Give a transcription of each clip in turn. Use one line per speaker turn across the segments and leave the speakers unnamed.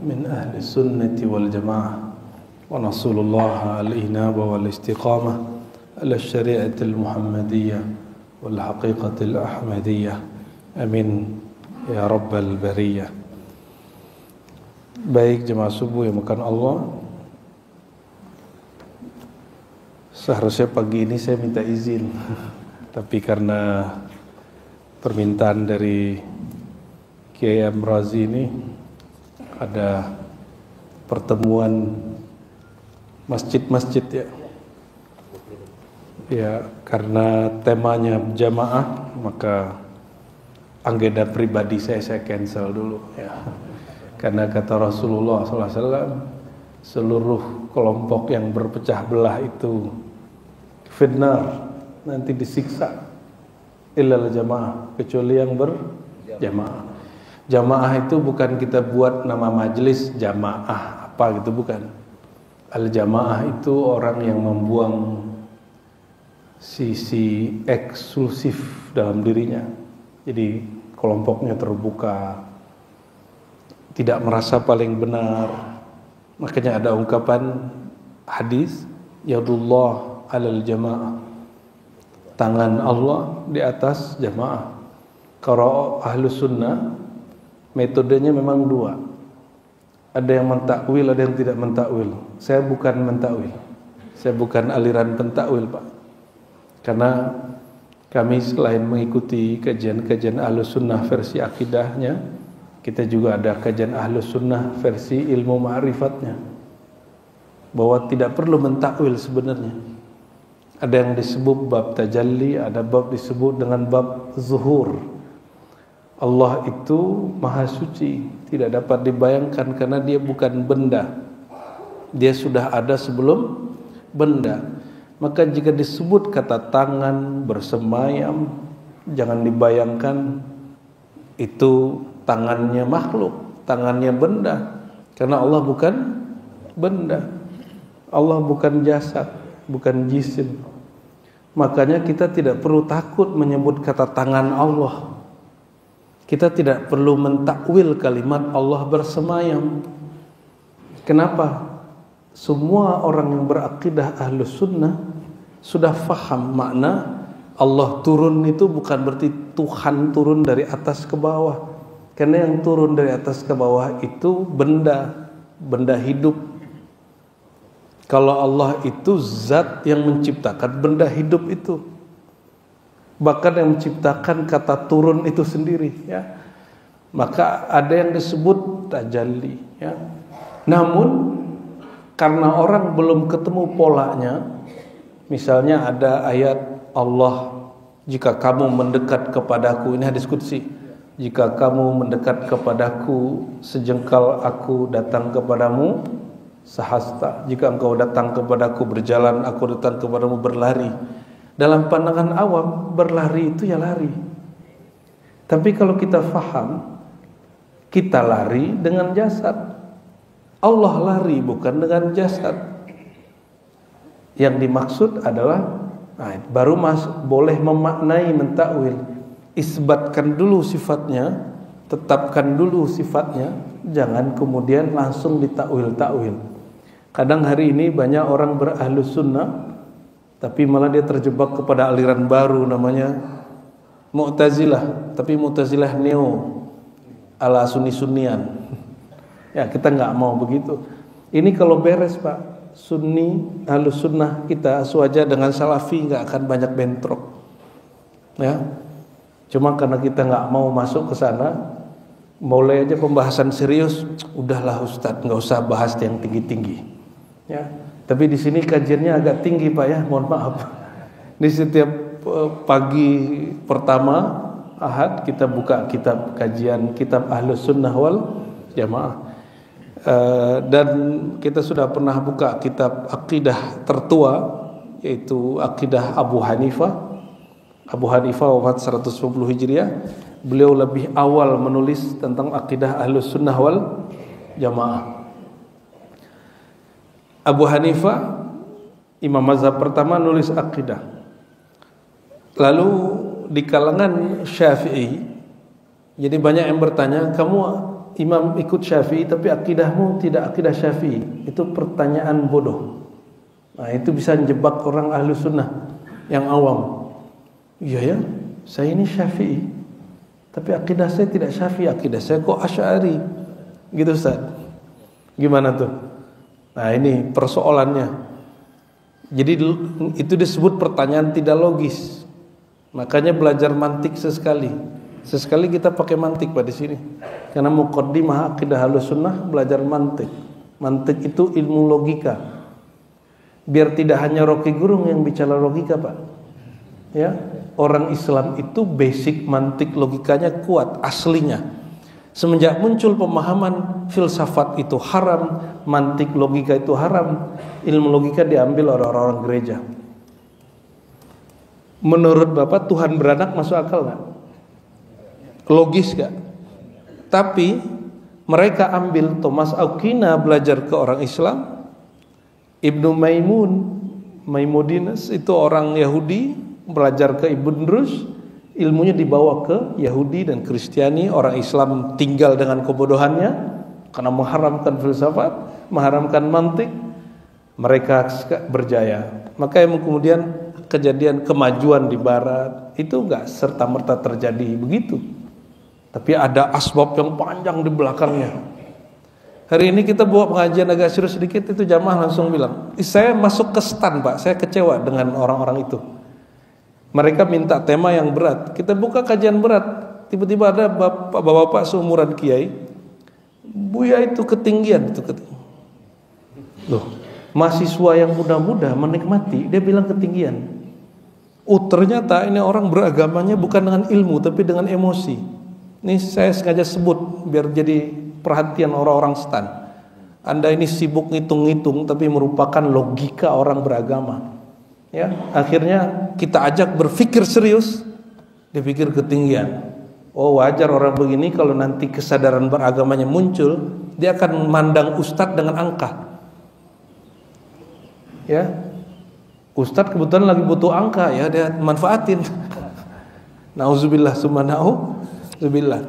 من أهل السنة والجماعة ونسأل الله الإنابة والاستقامة على الشريعة المحمدية والحقيقة الأحمدية آمين يا رب البرية. Baik jemaah subuh yang makan Allah, seharusnya pagi ini saya minta izin tapi karena permintaan dari Kiai Amrazi ini ada pertemuan masjid-masjid ya karena temanya jamaah, maka agenda pribadi saya cancel dulu ya. Karena kata Rasulullah SAW, seluruh kelompok yang berpecah belah itu finnar, nanti disiksa, illal jamaah, kecuali yang berjamaah. Jamaah itu bukan kita buat nama majelis jamaah apa gitu, bukan. Al jamaah itu orang yang membuang sisi eksklusif dalam dirinya. Jadi kelompoknya terbuka, tidak merasa paling benar. Makanya ada ungkapan hadis, yadullah alal jamaah, tangan Allah di atas jamaah. Kalau ahlu sunnah metodenya memang dua, ada yang mentakwil, ada yang tidak mentakwil. Saya bukan mentakwil, saya bukan aliran pentakwil Pak, karena kami selain mengikuti kajian-kajian ahlu sunnah versi akidahnya, kita juga ada kajian ahlus sunnah versi ilmu ma'rifatnya, bahwa tidak perlu mentakwil sebenarnya. Ada yang disebut bab tajalli, ada bab disebut dengan bab zuhur. Allah itu maha suci, tidak dapat dibayangkan karena dia bukan benda, dia sudah ada sebelum benda. Maka jika disebut kata tangan bersemayam, jangan dibayangkan itu tangannya makhluk, tangannya benda, karena Allah bukan benda, Allah bukan jasad, bukan jisim. Makanya kita tidak perlu takut menyebut kata tangan Allah. Kita tidak perlu mentakwil kalimat Allah bersemayam. Kenapa? Semua orang yang berakidah ahlus sunnah sudah faham makna Allah turun itu bukan berarti Tuhan turun dari atas ke bawah. Karena yang turun dari atas ke bawah itu benda, benda hidup. Kalau Allah itu zat yang menciptakan benda hidup itu, bahkan yang menciptakan kata turun itu sendiri ya. Maka ada yang disebut tajalli ya. Namun karena orang belum ketemu polanya, misalnya ada ayat Allah, jika kamu mendekat kepadaku, ini hadis qudsi, jika kamu mendekat kepadaku sejengkal aku datang kepadamu sahasta. Jika engkau datang kepadaku berjalan, aku datang kepadamu berlari. Dalam pandangan awam berlari itu ya lari. Tapi kalau kita faham, kita lari dengan jasad, Allah lari bukan dengan jasad. Yang dimaksud adalah baru boleh memaknai, mentakwil. Isbatkan dulu sifatnya, tetapkan dulu sifatnya, jangan kemudian langsung ditakwil-takwil. Kadang hari ini banyak orang berahlus sunnah tapi malah dia terjebak kepada aliran baru namanya Mu'tazilah, tapi Mu'tazilah neo ala sunni-sunnian. Ya, kita nggak mau begitu. Ini kalau beres Pak, sunni ahlus sunnah kita sewaja dengan salafi nggak akan banyak bentrok. Ya. Cuma karena kita nggak mau masuk ke sana, mulai aja pembahasan serius, udahlah Ustadz, nggak usah bahas yang tinggi-tinggi. Ya, tapi di sini kajiannya agak tinggi Pak ya, mohon maaf. Di setiap pagi pertama Ahad kita buka kitab kajian, kitab Ahlus Sunnah wal Jamaah. Dan kita sudah pernah buka kitab akidah tertua, yaitu akidah Abu Hanifah. Abu Hanifah wafat 110 Hijriah. Beliau lebih awal menulis tentang akidah Ahlus Sunnah wal Jamaah. Abu Hanifah, imam mazhab pertama, nulis akidah. Lalu di kalangan Syafi'i, jadi banyak yang bertanya, kamu imam ikut Syafi'i tapi akidahmu tidak akidah Syafi'i, itu pertanyaan bodoh. Nah, itu bisa menjebak orang ahlu sunnah yang awam. Iya ya, saya ini Syafi'i, tapi akidah saya tidak Syafi'i, akidah saya kok Asy'ari. Gitu Ustaz. Gimana tuh? Nah, ini persoalannya. Jadi itu disebut pertanyaan tidak logis. Makanya belajar mantik sesekali. Sesekali kita pakai mantik pada sini. Karena muqaddimah akidah Ahlussunnah belajar mantik. Mantik itu ilmu logika. Biar tidak hanya Rocky Gerung yang bicara logika, Pak. Ya, orang Islam itu basic mantik logikanya kuat aslinya. Semenjak muncul pemahaman filsafat itu haram, mantik logika itu haram, ilmu logika diambil oleh orang-orang gereja. Menurut Bapak Tuhan beranak masuk akal nggak? Logis nggak? Tapi mereka ambil Thomas Aquinas belajar ke orang Islam, Ibnu Maimonides itu orang Yahudi belajar ke Ibn Rushd, ilmunya dibawa ke Yahudi dan Kristiani, orang Islam tinggal dengan kebodohannya karena mengharamkan filsafat, mengharamkan mantik, mereka berjaya. Maka yang kemudian kejadian kemajuan di barat itu enggak serta-merta terjadi begitu. Tapi ada asbab yang panjang di belakangnya. Hari ini kita buat pengajian agak serius sedikit, itu jamaah langsung bilang, saya masuk ke stan Pak, saya kecewa dengan orang-orang itu. Mereka minta tema yang berat, kita buka kajian berat, tiba-tiba ada bapak-bapak seumuran kiai, Buya itu ketinggian, Loh, mahasiswa yang muda-muda menikmati, dia bilang ketinggian. Ternyata ini orang beragamanya bukan dengan ilmu tapi dengan emosi. Ini saya sengaja sebut biar jadi perhatian orang-orang stan. Anda ini sibuk ngitung-ngitung tapi merupakan logika orang beragama. Ya, akhirnya kita ajak berpikir serius, dipikir ketinggian. Oh, wajar orang begini kalau nanti kesadaran beragamanya muncul, dia akan memandang ustadz dengan angka. Ya, ustadz kebetulan lagi butuh angka, ya dia manfaatin. Nauzubillah summa nauzubillah.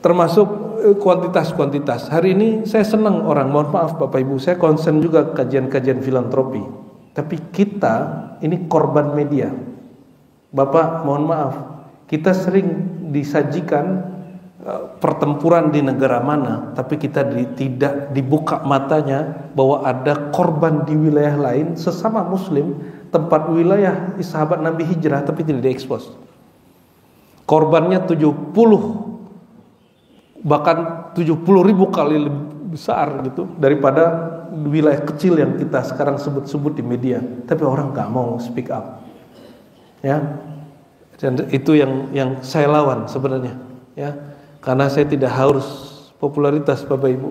Termasuk kuantitas. Hari ini saya senang orang, mohon maaf Bapak Ibu, saya konsen juga kajian-kajian filantropi. Tapi kita ini korban media. Bapak, mohon maaf, kita sering disajikan pertempuran di negara mana, tapi kita tidak dibuka matanya bahwa ada korban di wilayah lain sesama muslim, tempat wilayah sahabat Nabi hijrah tapi tidak diekspos. Korbannya 70 bahkan 70.000 kali lebih besar gitu daripada wilayah kecil yang kita sekarang sebut-sebut di media, tapi orang nggak mau speak up. Ya, dan itu yang saya lawan sebenarnya. Ya, karena saya tidak harus popularitas Bapak Ibu.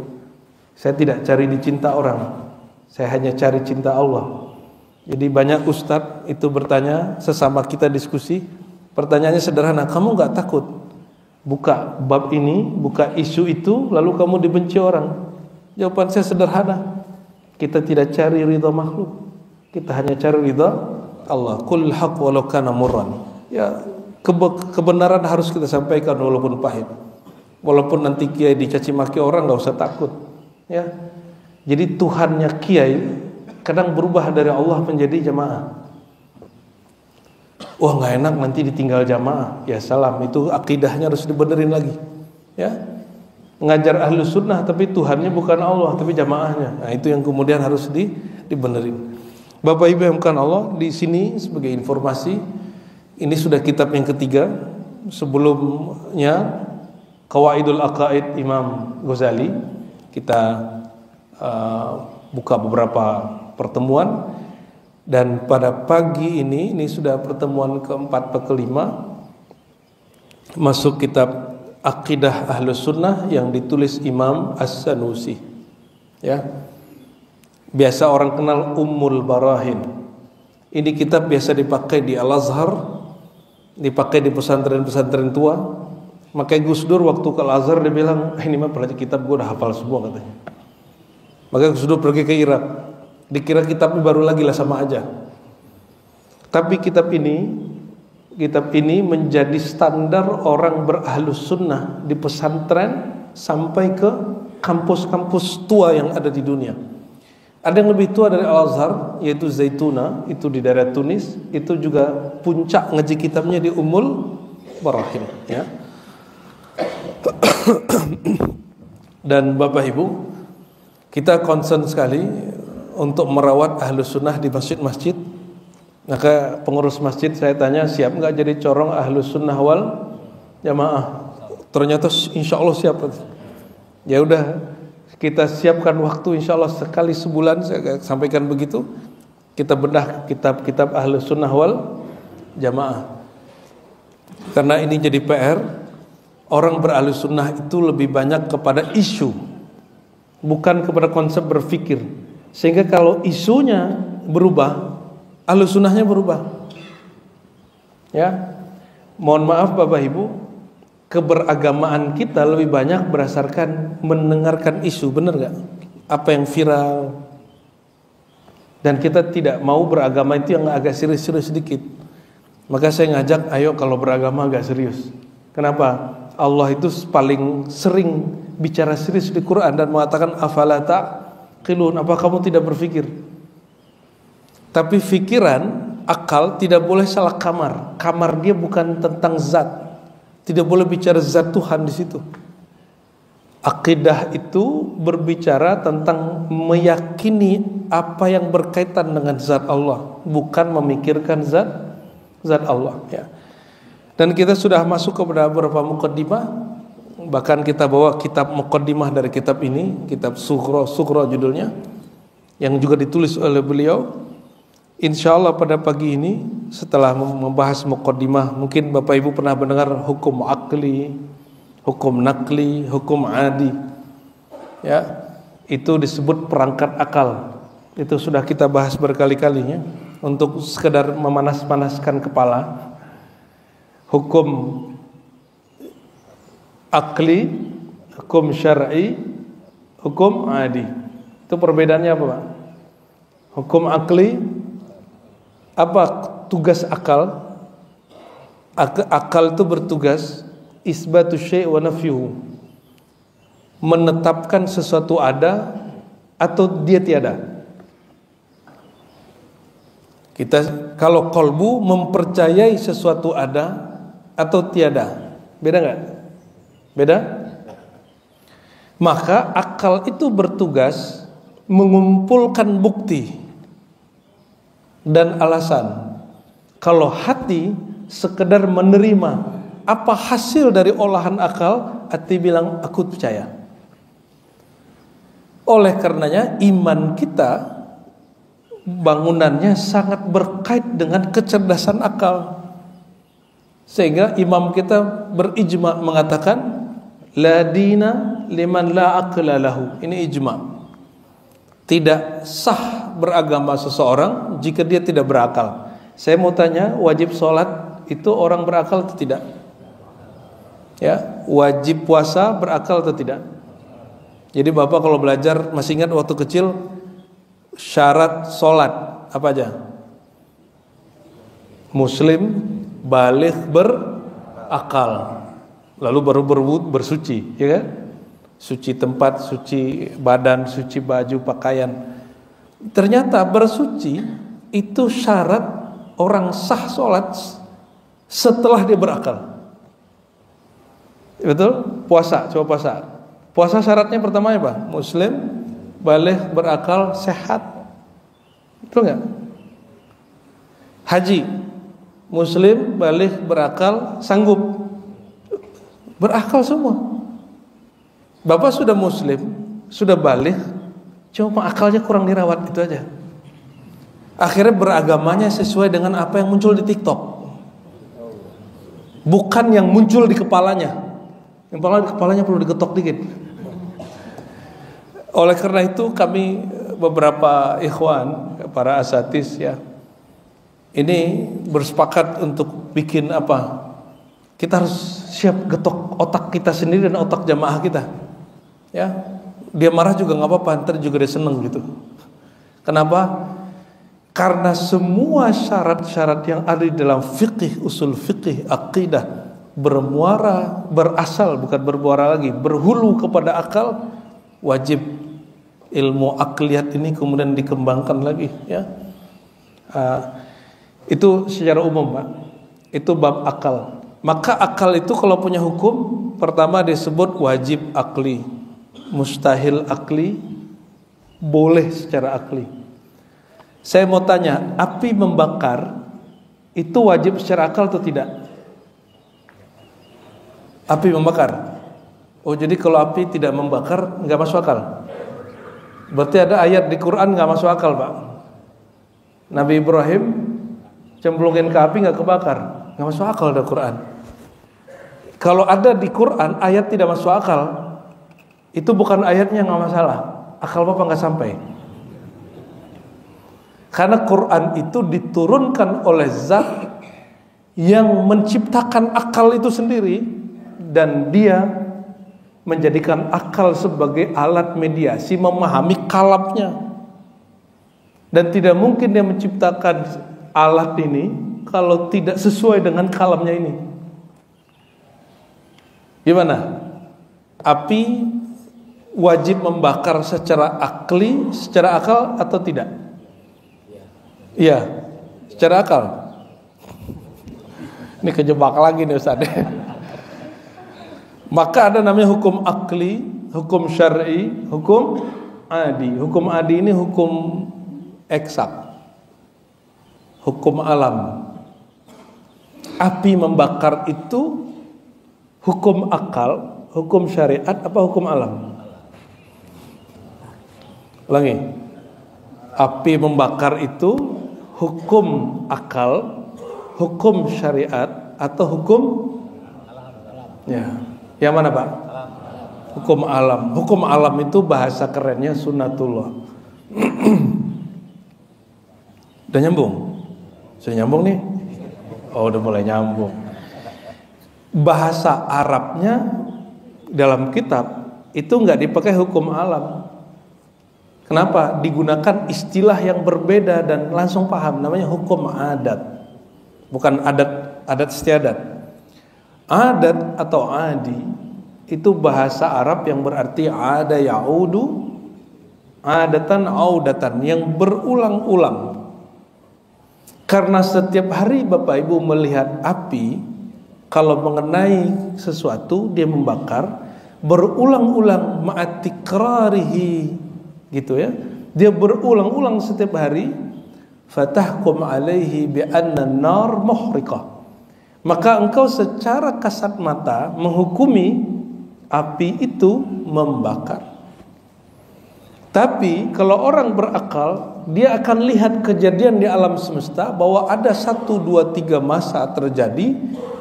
Saya tidak cari dicinta orang, saya hanya cari cinta Allah. Jadi banyak ustadz itu bertanya sesama kita diskusi, pertanyaannya sederhana, kamu nggak takut buka bab ini, buka isu itu, lalu kamu dibenci orang? Jawaban saya sederhana, kita tidak cari ridha makhluk, kita hanya cari ridha Allah. Qul haq walau kana murran. Ya, kebenaran harus kita sampaikan walaupun pahit. Walaupun nanti kiai dicaci maki orang, nggak usah takut. Ya, jadi Tuhannya kiai kadang berubah dari Allah menjadi jamaah. Wah, nggak enak nanti ditinggal jamaah. Ya salam, itu akidahnya harus dibenerin lagi. Ya, ngajar ahlu sunnah tapi Tuhannya bukan Allah tapi jamaahnya. Nah, itu yang kemudian harus dibenerin. Bapak Ibu yang bukan Allah, di sini sebagai informasi, ini sudah kitab yang ketiga. Sebelumnya Qawaidul Aqaid Imam Ghazali, kita buka beberapa pertemuan. Dan pada pagi ini sudah pertemuan keempat atau kelima, masuk kitab Aqidah Ahlus Sunnah yang ditulis Imam As-Sanusi. Ya, biasa orang kenal Ummul Barahin. Ini kitab biasa dipakai di Al-Azhar, dipakai di pesantren-pesantren tua. Makanya Gus Dur waktu ke Al-Azhar dia bilang, ini mah pelajar kitab gue udah hafal semua katanya. Maka Gus Dur pergi ke Irak, dikira kitabnya baru lagi lah, sama aja. Tapi kitab ini kitab ini menjadi standar orang berahlus sunnah di pesantren sampai ke kampus-kampus tua yang ada di dunia. Ada yang lebih tua dari Al-Azhar, yaitu Zaituna, itu di daerah Tunis. Itu juga puncak ngaji kitabnya di Ummul Barahim, ya. Dan Bapak Ibu, kita concern sekali untuk merawat ahlus sunnah di masjid-masjid. Maka pengurus masjid saya tanya, siap nggak jadi corong ahlus sunnah wal jamaah? Ternyata insya Allah siap. Ya udah, kita siapkan waktu insya Allah sekali sebulan, saya sampaikan begitu. Kita bedah kitab-kitab ahlus sunnah wal jamaah. Karena ini jadi PR, orang berahlus sunnah itu lebih banyak kepada isu, bukan kepada konsep berpikir. Sehingga kalau isunya berubah, ahlus sunnahnya berubah. Ya, mohon maaf Bapak Ibu, keberagamaan kita lebih banyak berdasarkan mendengarkan isu, benar gak? Apa yang viral. Dan kita tidak mau beragama itu yang agak serius-serius sedikit. Maka saya ngajak, ayo kalau beragama agak serius. Kenapa? Allah itu paling sering bicara serius di Quran dan mengatakan afala taqilun, apa kamu tidak berpikir? Tapi pikiran, akal tidak boleh salah kamar. Kamar dia bukan tentang zat. Tidak boleh bicara zat Tuhan di situ. Akidah itu berbicara tentang meyakini apa yang berkaitan dengan zat Allah, bukan memikirkan zat Allah, ya. Dan kita sudah masuk kepada beberapa muqaddimah. Bahkan kita bawa kitab muqaddimah dari kitab ini, kitab Sughra judulnya, yang juga ditulis oleh beliau. Insya Allah pada pagi ini setelah membahas muqaddimah, mungkin Bapak Ibu pernah mendengar hukum akli, hukum nakli, hukum adi. Ya, itu disebut perangkat akal. Itu sudah kita bahas berkali-kalinya untuk sekedar memanas-panaskan kepala. Hukum akli, hukum syar'i, hukum adi. Itu perbedaannya apa, Pak? Hukum akli, apa tugas akal? Akal itu bertugas isbatu syai' wa nafyuhu, menetapkan sesuatu ada atau dia tiada. Kita kalau qalbu mempercayai sesuatu ada atau tiada, beda nggak? Beda. Maka akal itu bertugas mengumpulkan bukti dan alasan. Kalau hati sekedar menerima apa hasil dari olahan akal, hati bilang aku percaya. Oleh karenanya iman kita bangunannya sangat berkait dengan kecerdasan akal. Sehingga imam kita berijma mengatakan la dina liman la aqla lahu. Ini ijma. Tidak sah beragama seseorang jika dia tidak berakal. Saya mau tanya, wajib sholat itu orang berakal atau tidak? Ya, wajib puasa berakal atau tidak? Jadi Bapak kalau belajar masih ingat waktu kecil syarat sholat apa aja? Muslim, baligh, berakal, lalu baru bersuci, ya kan? Suci tempat, suci badan, suci baju, pakaian. Ternyata bersuci itu syarat orang sah sholat setelah dia berakal. Betul? Puasa, coba puasa. Puasa syaratnya pertama apa? Muslim, baligh, berakal, sehat. Betul nggak? Haji, Muslim, baligh, berakal, sanggup. Berakal semua. Bapak sudah Muslim, sudah baligh, cuma akalnya kurang dirawat, itu aja. Akhirnya beragamanya sesuai dengan apa yang muncul di TikTok, bukan yang muncul di kepalanya. Yang kepalanya perlu diketok dikit. Oleh karena itu kami beberapa ikhwan, para asatis ya, ini bersepakat untuk bikin apa? Kita harus siap getok otak kita sendiri dan otak jamaah kita. Ya, dia marah juga nggak apa-apa, ntar juga dia seneng gitu. Kenapa? Karena semua syarat-syarat yang ada di dalam fikih, usul fikih, akidah berasal, bukan bermuara lagi, berhulu kepada akal, wajib ilmu akliyat ini kemudian dikembangkan lagi, ya. Itu secara umum, Pak. Itu bab akal. Maka akal itu kalau punya hukum, pertama disebut wajib akli, mustahil akli, boleh secara akli. Saya mau tanya, api membakar itu wajib secara akal atau tidak? Api membakar. Oh, jadi kalau api tidak membakar nggak masuk akal. Berarti ada ayat di Quran nggak masuk akal, Pak. Nabi Ibrahim cemplungin ke api nggak kebakar, nggak masuk akal ada Quran. Kalau ada di Quran ayat tidak masuk akal, itu bukan ayatnya nggak masalah. Akal Bapak nggak sampai. Karena Quran itu diturunkan oleh zat yang menciptakan akal itu sendiri, dan dia menjadikan akal sebagai alat mediasi memahami kalamnya. Dan tidak mungkin dia menciptakan alat ini kalau tidak sesuai dengan kalamnya ini. Gimana? Api wajib membakar secara akli, secara akal atau tidak? Iya, secara akal. Ini kejebak lagi nih Ustaz. Maka ada namanya hukum akli, hukum syar'i, hukum adi. Hukum adi ini hukum eksak, hukum alam. Api membakar itu hukum akal, hukum syariat, apa hukum alam? Ulangi. Api membakar itu hukum akal, hukum syariat, atau hukum ya, yang mana Pak? Hukum alam. Hukum alam itu bahasa kerennya sunnatullah. Udah nyambung? Sudah nyambung nih? Oh, udah mulai nyambung. Bahasa Arabnya dalam kitab itu nggak dipakai hukum alam. Kenapa? Digunakan istilah yang berbeda dan langsung paham. Namanya hukum adat, bukan adat istiadat. Adat atau adi itu bahasa Arab yang berarti ada yaudu, adatan audatan, yang berulang-ulang. Karena setiap hari Bapak Ibu melihat api, kalau mengenai sesuatu dia membakar berulang-ulang, ma'atikrarihi, gitu ya, dia berulang-ulang setiap hari. Fatahkum alaihi bi anna an-nar muhriqah, maka engkau secara kasat mata menghukumi api itu membakar. Tapi kalau orang berakal, dia akan lihat kejadian di alam semesta bahwa ada 1, 2, 3 masa terjadi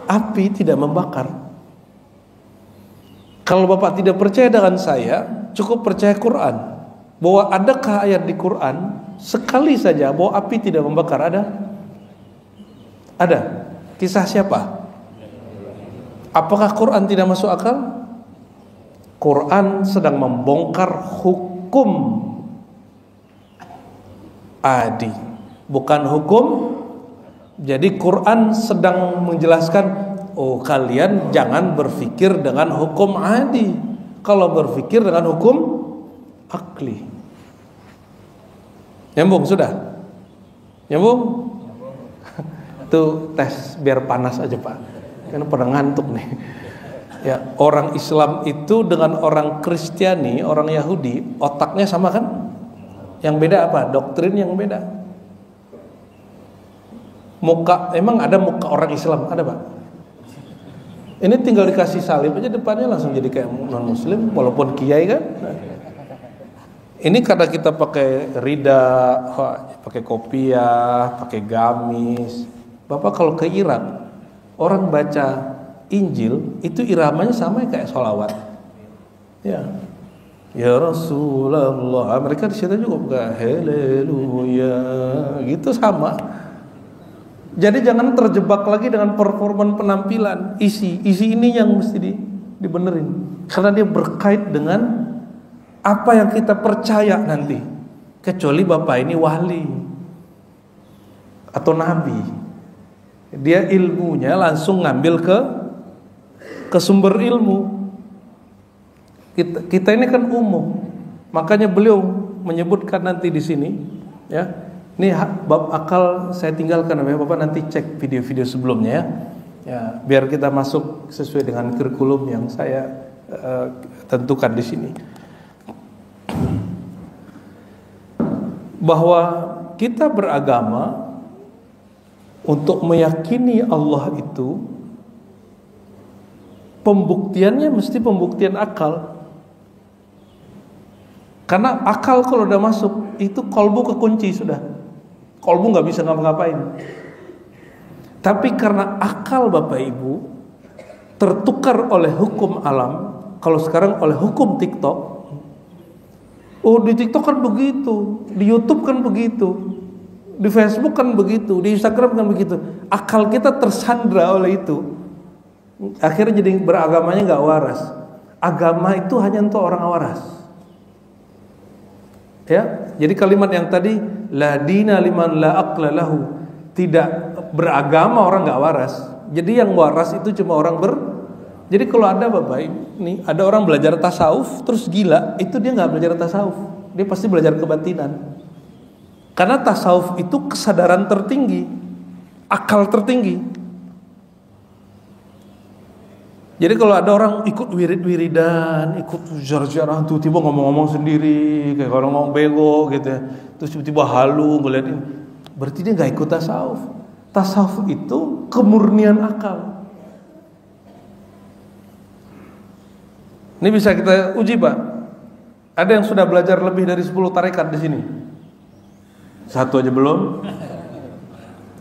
api tidak membakar. Kalau Bapak tidak percaya dengan saya, cukup percaya Quran. Bahwa adakah ayat di Quran sekali saja bahwa api tidak membakar? Ada. Kisah siapa? Apakah Quran tidak masuk akal? Quran sedang membongkar hukum adi, bukan hukum. Jadi Quran sedang menjelaskan, oh kalian jangan berpikir dengan hukum adi, kalau berpikir dengan hukum akli. Nyambung sudah? Nyambung? Itu tes biar panas aja Pak, karena pada ngantuk nih. Ya, orang Islam itu dengan orang Kristiani, orang Yahudi, otaknya sama kan? Yang beda apa? Doktrin yang beda. Muka, emang ada muka orang Islam? Ada Pak? Ini tinggal dikasih salib aja depannya langsung jadi kayak non Muslim, walaupun kiai kan. Ini karena kita pakai rida, pakai kopiah, pakai gamis. Bapak kalau ke Irak, orang baca Injil itu iramanya sama kayak sholawat. Ya, ya Rasulullah. Mereka di situ juga buka haleluya, gitu sama. Jadi jangan terjebak lagi dengan performan penampilan. Isi ini yang mesti dibenerin, karena dia berkait dengan apa yang kita percaya nanti. Kecuali Bapak ini wali, atau nabi. Dia ilmunya langsung ngambil ke sumber ilmu. Kita ini kan umum. Makanya beliau menyebutkan nanti di sini, ya. Ini bab akal saya tinggalkan ya, Bapak nanti cek video-video sebelumnya ya. Ya, biar kita masuk sesuai dengan kurikulum yang saya tentukan di sini. Bahwa kita beragama untuk meyakini Allah itu pembuktiannya mesti pembuktian akal. Karena akal kalau udah masuk itu kolbu kekunci sudah. Kolbu nggak bisa ngapa-ngapain. Tapi karena akal Bapak Ibu tertukar oleh hukum alam, kalau sekarang oleh hukum TikTok. Oh di TikTok kan begitu, di YouTube kan begitu, di Facebook kan begitu, di Instagram kan begitu. Akal kita tersandra oleh itu. Akhirnya jadi beragamanya nggak waras. Agama itu hanya untuk orang waras. Ya, jadi kalimat yang tadi la dina liman la aqla lahu, tidak beragama orang nggak waras. Jadi yang waras itu cuma orang Jadi kalau ada Bapak ini ada orang belajar tasawuf terus gila, itu dia nggak belajar tasawuf, dia pasti belajar kebatinan. Karena tasawuf itu kesadaran tertinggi, akal tertinggi. Jadi kalau ada orang ikut wiridan, ikut jarah-jarah tuh tiba ngomong-ngomong sendiri, kayak orang ngomong bego gitu ya. Terus tiba-tiba halu ngeliatin, berarti dia nggak ikut tasawuf. Tasawuf itu kemurnian akal. Ini bisa kita uji Pak. Ada yang sudah belajar lebih dari 10 tarekat di sini? Satu aja belum.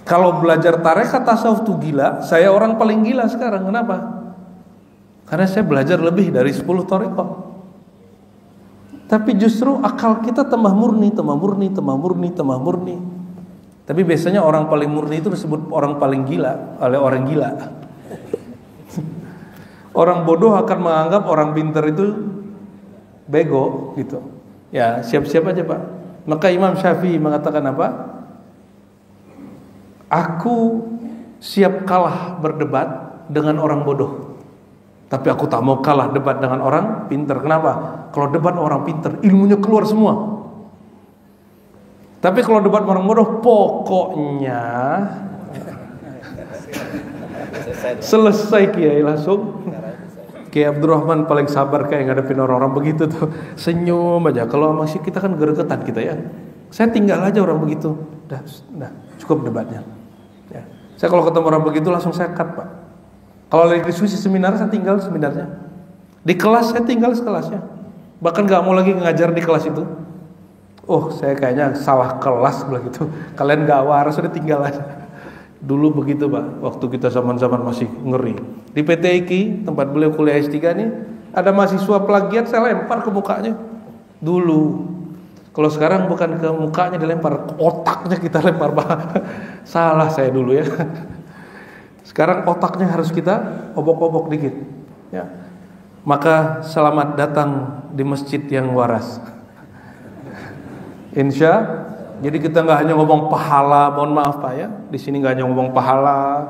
Kalau belajar tarekat tasawuf tuh gila, saya orang paling gila sekarang. Kenapa? Karena saya belajar lebih dari 10 tarekat. Tapi justru akal kita tambah murni. Tapi biasanya orang paling murni itu disebut orang paling gila oleh orang gila. Orang bodoh akan menganggap orang pintar itu bego gitu. Ya siap-siap aja Pak. Maka Imam Syafi'i mengatakan apa? Aku siap kalah berdebat dengan orang bodoh, tapi aku tak mau kalah debat dengan orang pintar. Kenapa? Kalau debat orang pintar, ilmunya keluar semua. Tapi kalau debat orang bodoh, pokoknya selesai kiai langsung. Kiai Abdurrahman paling sabar kayak ngadepin orang-orang begitu tuh, senyum aja. Kalau masih kita kan gregetan kita ya. Saya tinggal aja orang begitu. Dah cukup debatnya. Ya. Saya kalau ketemu orang begitu langsung saya cut Pak. Kalau lagi diskusi seminar saya tinggal seminarnya. Di kelas saya tinggal sekelasnya. Bahkan nggak mau lagi ngajar di kelas itu. Oh saya kayaknya salah kelas begitu. Kalian nggak waras sudah tinggal aja. Dulu begitu Pak. Waktu kita zaman-zaman masih ngeri. Di PT IKI tempat beliau kuliah S3 nih ada mahasiswa plagiat saya lempar ke mukanya. Dulu. Kalau sekarang bukan ke mukanya dilempar, ke otaknya kita lempar Pak. Salah saya dulu ya. Sekarang otaknya harus kita obok-obok dikit ya. Maka selamat datang di masjid yang waras. Insya. Jadi kita nggak hanya ngomong pahala, mohon maaf Pak ya. Di sini nggak hanya ngomong pahala,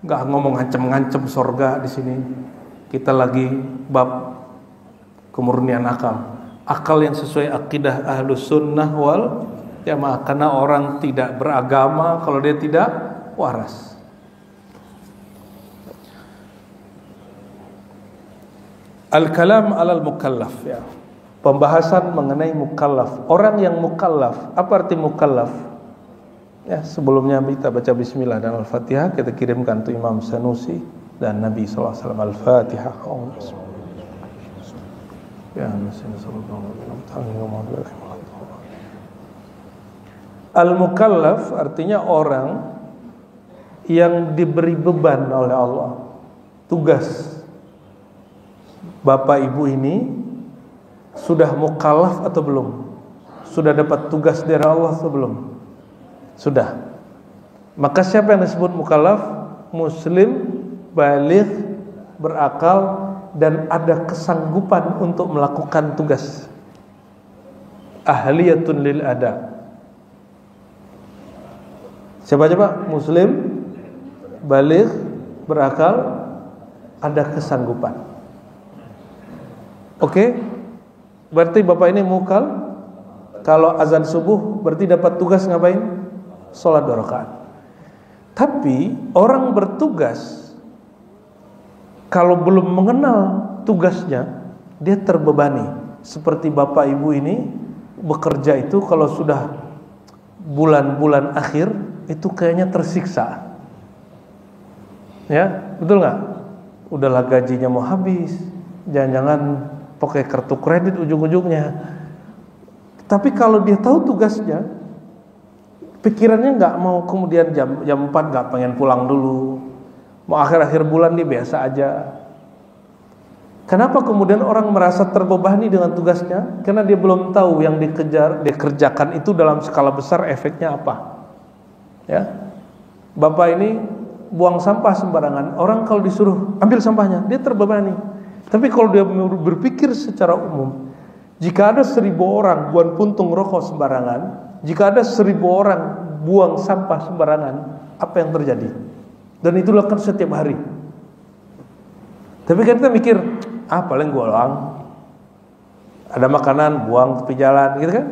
nggak ngomong ngancem-ngancem sorga di sini. Kita lagi bab kemurnian akal. Akal yang sesuai akidah Ahlus Sunnah wal Jamaah. Karena orang tidak beragama kalau dia tidak waras. Al-kalam alal mukallaf ya. Pembahasan mengenai mukallaf. Orang yang mukallaf. Apa arti mukallaf? Ya, sebelumnya kita baca bismillah dan al-fatihah. Kita kirimkan untuk Imam Sanusi dan Nabi SAW. Al-fatihah. Al-mukallaf artinya orang yang diberi beban oleh Allah. Tugas. Bapak ibu ini sudah mukallaf atau belum? Sudah dapat tugas dari Allah atau belum? Sudah. Maka siapa yang disebut mukallaf? Muslim, baligh, berakal dan ada kesanggupan untuk melakukan tugas. Ahliyatun lil ada. Siapa coba? Muslim, baligh, berakal, ada kesanggupan. Oke? Berarti Bapak ini mukal. Kalau azan subuh berarti dapat tugas ngapain? Sholat 2 rakaat. Tapi orang bertugas kalau belum mengenal tugasnya, dia terbebani. Seperti Bapak Ibu ini bekerja itu kalau sudah bulan-bulan akhir itu kayaknya tersiksa. Ya, betul nggak? Udahlah gajinya mau habis, jangan-jangan pakai kartu kredit ujung-ujungnya. Tapi kalau dia tahu tugasnya, pikirannya nggak mau kemudian jam 4 nggak pengen pulang dulu, mau akhir-akhir bulan dia biasa aja. Kenapa kemudian orang merasa terbebani dengan tugasnya? Karena dia belum tahu yang dikerjakan itu dalam skala besar efeknya apa. Ya, Bapak ini buang sampah sembarangan. Orang kalau disuruh ambil sampahnya, dia terbebani. Tapi kalau dia berpikir secara umum, jika ada 1000 orang buang puntung rokok sembarangan, jika ada 1000 orang buang sampah sembarangan, apa yang terjadi? Dan itu dilakukan setiap hari. Tapi kan kita mikir, paling gua doang. Ada makanan buang tepi jalan, gitu kan?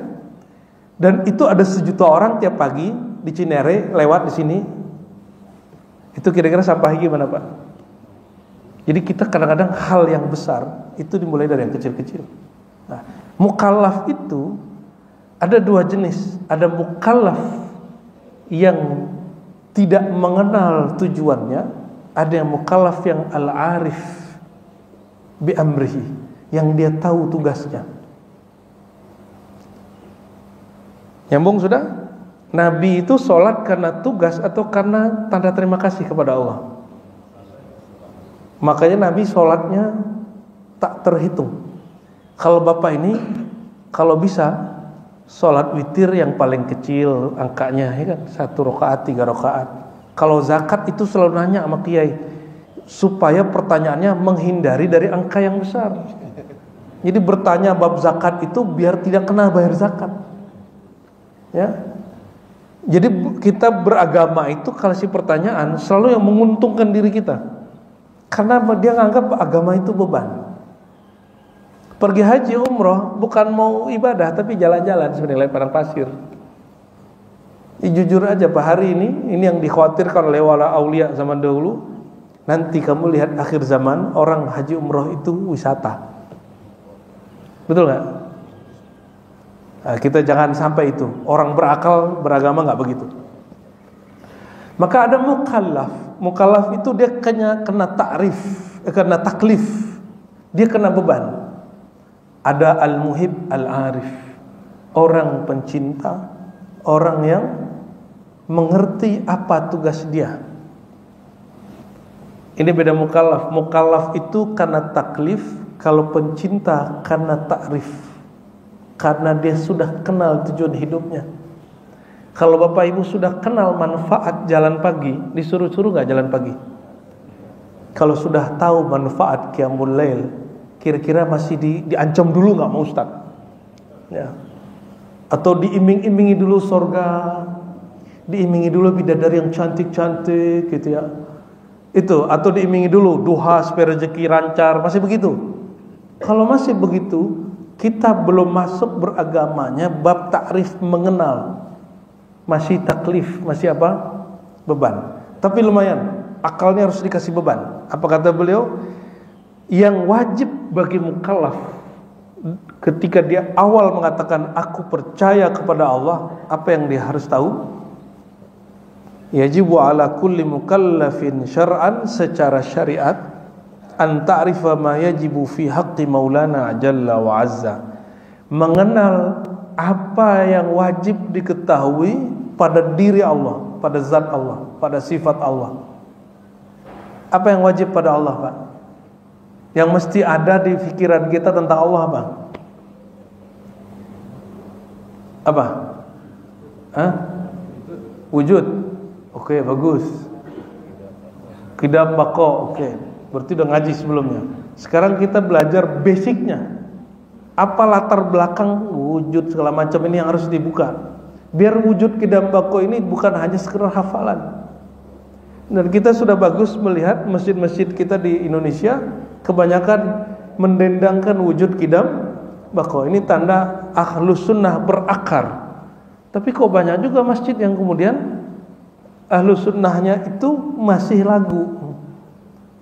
Dan itu ada 1 juta orang tiap pagi di Cinere lewat di sini. Itu kira-kira sampah gimana, Pak? Jadi kita kadang-kadang hal yang besar itu dimulai dari yang kecil-kecil. Nah, mukallaf itu ada 2 jenis. Ada mukallaf yang tidak mengenal tujuannya, ada yang mukallaf yang al-arif bi amrihi, yang dia tahu tugasnya. Nyambung sudah? Nabi itu sholat karena tugas atau karena tanda terima kasih kepada Allah? Makanya Nabi sholatnya tak terhitung. Kalau Bapak ini, kalau bisa sholat witir yang paling kecil angkanya, ya kan? 1 rakaat, 3 rakaat. Kalau zakat itu selalu nanya sama kiai, supaya pertanyaannya menghindari dari angka yang besar. Jadi bertanya bab zakat itu biar tidak kena bayar zakat. Ya. Jadi kita beragama itu kalau si pertanyaan selalu yang menguntungkan diri kita. Karena dia menganggap agama itu beban. Pergi haji umroh bukan mau ibadah tapi jalan-jalan sebenarnya padang pasir. Jujur aja Pak, hari ini yang dikhawatirkan oleh wala aulia zaman dahulu, nanti kamu lihat akhir zaman orang haji umroh itu wisata. Betul nggak? Nah, kita jangan sampai itu. Orang berakal beragama nggak begitu. Maka ada mukallaf. Mukallaf itu dia kena takrif, kena taklif. Dia kena beban. Ada al-muhib, al-arif. Orang pencinta, orang yang mengerti apa tugas dia. Ini beda mukallaf. Mukallaf itu karena taklif, kalau pencinta karena takrif. Karena dia sudah kenal tujuan hidupnya. Kalau Bapak Ibu sudah kenal manfaat jalan pagi, disuruh-suruh gak jalan pagi? Kalau sudah tahu manfaat qiyamul lail, kira-kira masih diancam dulu gak mau Ustaz? Ya. Atau diiming-imingi dulu surga, diimingi dulu bidadari yang cantik-cantik gitu ya. Itu, atau diimingi dulu duha supaya rezeki lancar, masih begitu? Kalau masih begitu, kita belum masuk beragamanya bab takrif mengenal. Masih taklif, masih apa? Beban. Tapi lumayan, akalnya harus dikasih beban. Apa kata beliau? Yang wajib bagi mukallaf ketika dia awal mengatakan aku percaya kepada Allah, apa yang dia harus tahu? Yajibu ala kulli mukallafin syar'an, secara syariat, an ta'rifa ma yajibu fi haqqi maulana jalla wa azza, mengenal apa yang wajib diketahui pada diri Allah, pada zat Allah, pada sifat Allah. Apa yang wajib pada Allah, Pak? Yang mesti ada di pikiran kita tentang Allah apa? Apa? Wujud. Oke, bagus. Qidam baqo. Oke. Berarti udah ngaji sebelumnya. Sekarang kita belajar basicnya. Apa latar belakang wujud segala macam ini yang harus dibuka. Biar wujud kidam bako ini bukan hanya sekedar hafalan. Dan kita sudah bagus melihat masjid-masjid kita di Indonesia kebanyakan mendendangkan wujud kidam bako. Ini tanda ahlus sunnah berakar. Tapi kok banyak juga masjid yang kemudian ahlus sunnahnya itu masih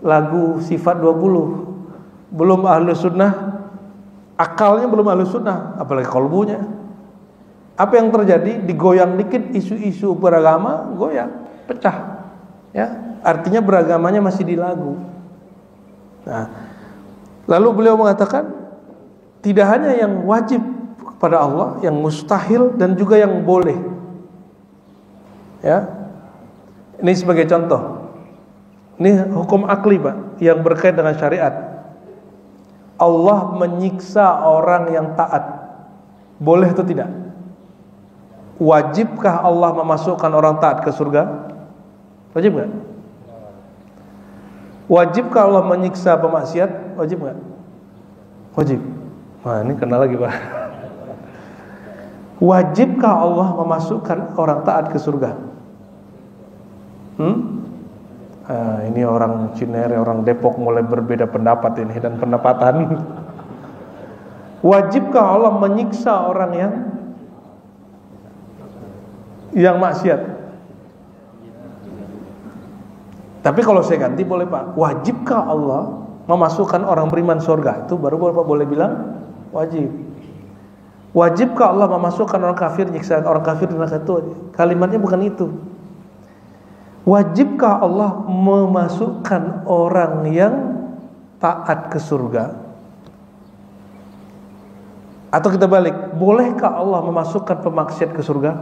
lagu sifat 20. Belum ahlus sunnah, akalnya belum ahlus sunnah, apalagi kolbunya. Apa yang terjadi? Digoyang dikit isu-isu beragama, goyang, pecah. Ya, artinya beragamanya masih di lagu. Nah, lalu beliau mengatakan tidak hanya yang wajib kepada Allah, yang mustahil dan juga yang boleh. Ya. Ini sebagai contoh. Ini hukum akli, Pak, yang berkait dengan syariat. Allah menyiksa orang yang taat. Boleh atau tidak? Wajibkah Allah memasukkan orang taat ke surga? Wajib nggak? Wajibkah Allah menyiksa pemaksiat? Wajib nggak? Wajib. Nah, ini kena lagi, Pak. Wajibkah Allah memasukkan orang taat ke surga? Ini orang Cinere, orang Depok mulai berbeda pendapat ini dan pendapatan. Wajibkah Allah menyiksa orang yang maksiat? Tapi kalau saya ganti boleh, Pak. Wajibkah Allah memasukkan orang beriman surga? Itu baru Bapak boleh bilang wajib. Wajibkah Allah memasukkan orang kafir, nyiksa orang kafir di neraka? Itu kalimatnya bukan itu. Wajibkah Allah memasukkan orang yang taat ke surga? Atau kita balik, bolehkah Allah memasukkan pemaksiat ke surga?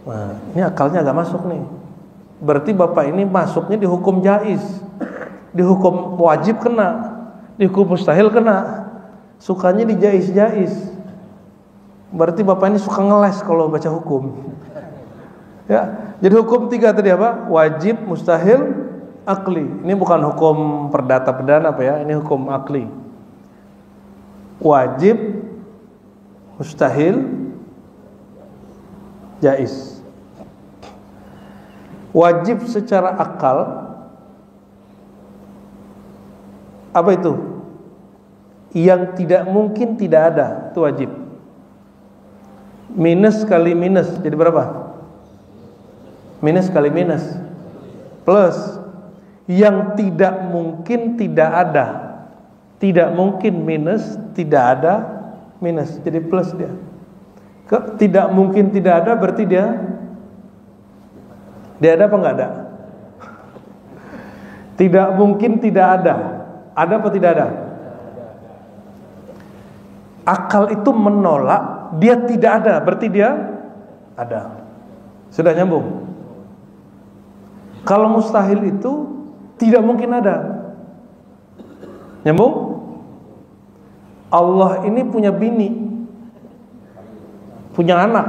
Nah, ini akalnya agak masuk nih. Berarti Bapak ini masuknya di hukum jaiz, di hukum wajib kena, di hukum mustahil kena, sukanya di jaiz-jaiz. Berarti Bapak ini suka ngeles kalau baca hukum. Ya, jadi hukum 3 tadi apa? Wajib, mustahil, akli. Ini bukan hukum perdata pidana apa ya? Ini hukum akli. Wajib, mustahil, jaiz. Wajib secara akal apa itu? Yang tidak mungkin tidak ada, itu wajib. Minus kali minus jadi berapa? Minus kali minus plus. Yang tidak mungkin tidak ada. Tidak mungkin minus, tidak ada minus, jadi plus dia. Tidak mungkin tidak ada berarti dia ada apa enggak ada? Tidak mungkin tidak ada. Ada apa tidak ada? Akal itu menolak dia tidak ada, berarti dia ada. Sudah nyambung? Kalau mustahil itu tidak mungkin ada. Nyambung? Allah ini punya bini, punya anak.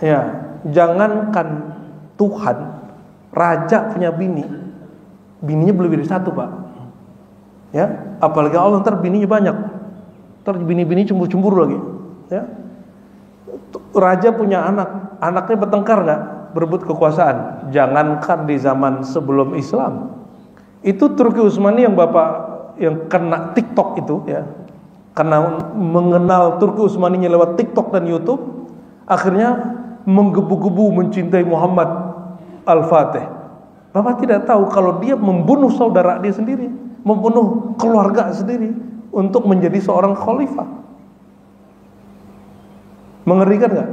Ya, jangankan Tuhan, raja punya bini. Bininya lebih dari satu, Pak. Ya, apalagi Allah ntar bininya banyak. Ntar bini-bini cemburu-cemburu lagi. Ya. Raja punya anak, anaknya bertengkar nggak? Berebut kekuasaan. Jangankan di zaman sebelum Islam. Itu Turki Utsmani yang Bapak yang kena TikTok itu ya. Karena mengenal Turki Utsmaninya lewat TikTok dan YouTube, akhirnya menggebu-gebu mencintai Muhammad Al-Fatih. Bapak tidak tahu kalau dia membunuh saudara dia sendiri, membunuh keluarga sendiri untuk menjadi seorang khalifah. Mengerikan nggak?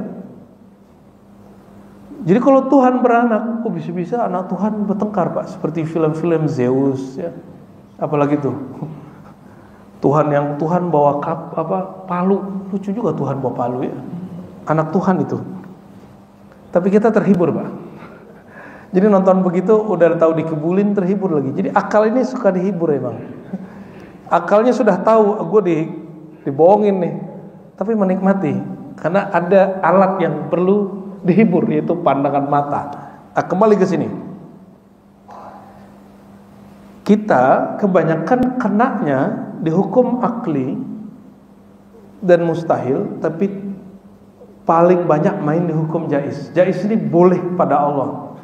Jadi kalau Tuhan beranak, kok bisa-bisa anak Tuhan bertengkar, Pak? Seperti film-film Zeus, ya. Apalagi tuh Tuhan bawa palu, lucu juga Tuhan bawa palu ya. Anak Tuhan itu. Tapi kita terhibur, Pak. Jadi nonton begitu udah tahu dikebulin, terhibur lagi. Jadi akal ini suka dihibur emang. Akalnya sudah tahu gue dibohongin nih, tapi menikmati karena ada alat yang perlu dihibur, yaitu pandangan mata. Kembali ke sini. Kita kebanyakan kenanya di hukum akli dan mustahil, tapi paling banyak main di hukum jaiz. Jaiz ini boleh pada Allah.